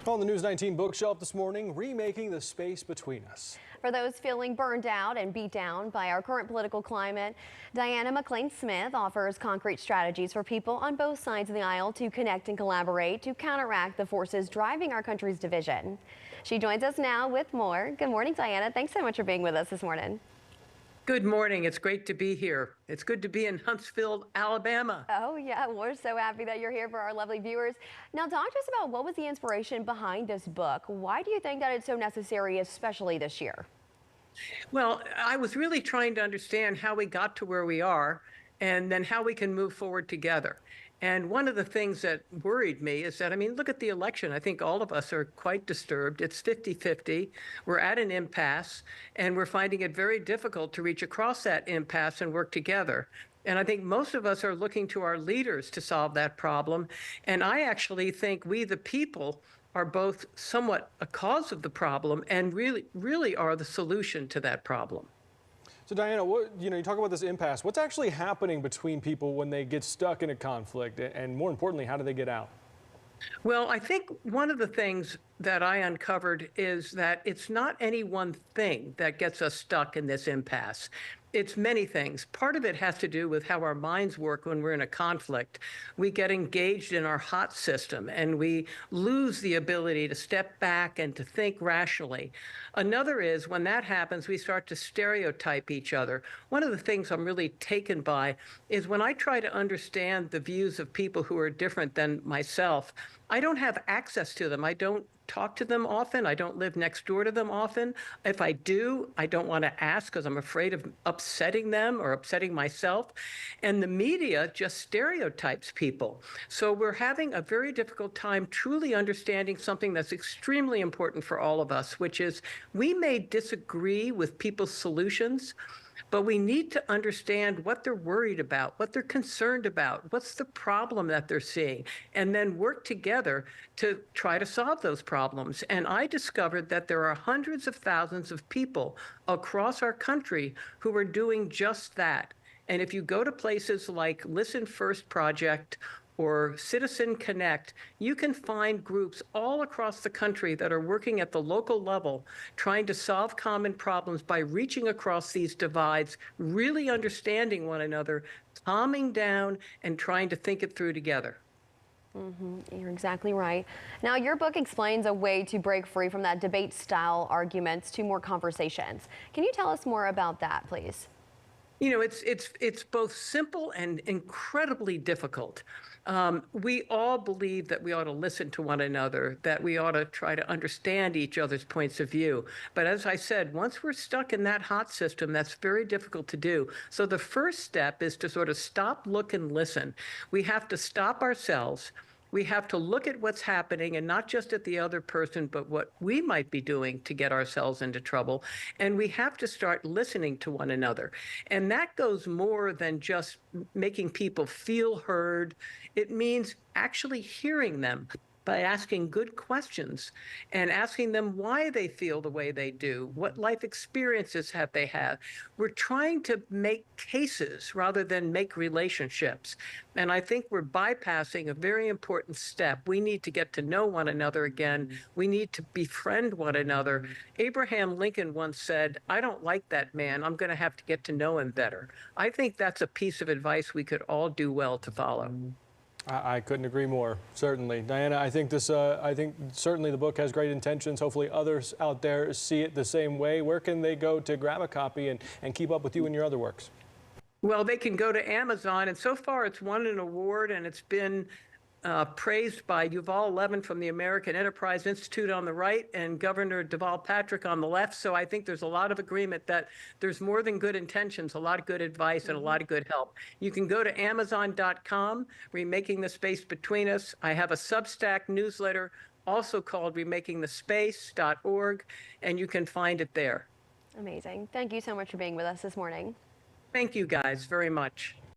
On the News 19 bookshelf this morning, Remaking the Space Between Us. For those feeling burned out and beat down by our current political climate, Diana McClain Smith offers concrete strategies for people on both sides of the aisle to connect and collaborate to counteract the forces driving our country's division. She joins us now with more. Good morning, Diana. Thanks so much for being with us this morning. Good morning. It's great to be here. It's good to be in Huntsville, Alabama. Oh, yeah. We're so happy that you're here for our lovely viewers. Now, talk to us about what was the inspiration behind this book. Why do you think that it's so necessary, especially this year? Well, I was really trying to understand how we got to where we are and then how we can move forward together. And one of the things that worried me is that, look at the election. I think all of us are quite disturbed. It's 50-50. We're at an impasse, and we're finding it very difficult to reach across that impasse and work together. And I think most of us are looking to our leaders to solve that problem. And I actually think we, the people, are both somewhat a cause of the problem and really are the solution to that problem. So Diana, you talk about this impasse. What's actually happening between people when they get stuck in a conflict? And more importantly, how do they get out? Well, I think one of the things that I uncovered is that it's not any one thing that gets us stuck in this impasse. It's many things. Part of it has to do with how our minds work when we're in a conflict. We get engaged in our hot system and we lose the ability to step back and to think rationally. Another is when that happens, we start to stereotype each other. One of the things I'm really taken by is when I try to understand the views of people who are different than myself, I don't have access to them. I don't talk to them often. I don't live next door to them often. If I do, I don't want to ask because I'm afraid of upsetting them or upsetting myself. And the media just stereotypes people. So we're having a very difficult time truly understanding something that's extremely important for all of us, which is we may disagree with people's solutions, but we need to understand what they're worried about, what they're concerned about, what's the problem that they're seeing, and then work together to try to solve those problems. And I discovered that there are hundreds of thousands of people across our country who are doing just that. And if you go to places like Listen First Project or Citizen Connect, you can find groups all across the country that are working at the local level, trying to solve common problems by reaching across these divides, really understanding one another, calming down, and trying to think it through together. You're exactly right. Now, your book explains a way to break free from that debate-style arguments to more conversations. Can you tell us more about that, please? It's both simple and incredibly difficult. We all believe that we ought to listen to one another, that we ought to try to understand each other's points of view. But as I said, once we're stuck in that hot system, that's very difficult to do. So the first step is to sort of stop, look, and listen. We have to stop ourselves. We have to look at what's happening and not just at the other person, but what we might be doing to get ourselves into trouble. And we have to start listening to one another. And that goes more than just making people feel heard. It means actually hearing them by asking good questions and asking them why they feel the way they do, what life experiences have they had. We're trying to make cases rather than make relationships. And I think we're bypassing a very important step. We need to get to know one another again. We need to befriend one another. Abraham Lincoln once said, "I don't like that man. I'm going to have to get to know him better." I think that's a piece of advice we could all do well to follow. I couldn't agree more, certainly. Diana, I think certainly the book has great intentions. Hopefully others out there see it the same way. Where can they go to grab a copy and keep up with you and your other works? Well, they can go to Amazon, and so far it's won an award, and it's been praised by Yuval Levin from the American Enterprise Institute on the right and Governor Deval Patrick on the left. So I think there's a lot of agreement that there's more than good intentions, a lot of good advice and a lot of good help. You can go to Amazon.com, Remaking the Space Between Us. I have a Substack newsletter also called RemakingTheSpace.org, and you can find it there. Amazing. Thank you so much for being with us this morning. Thank you guys very much.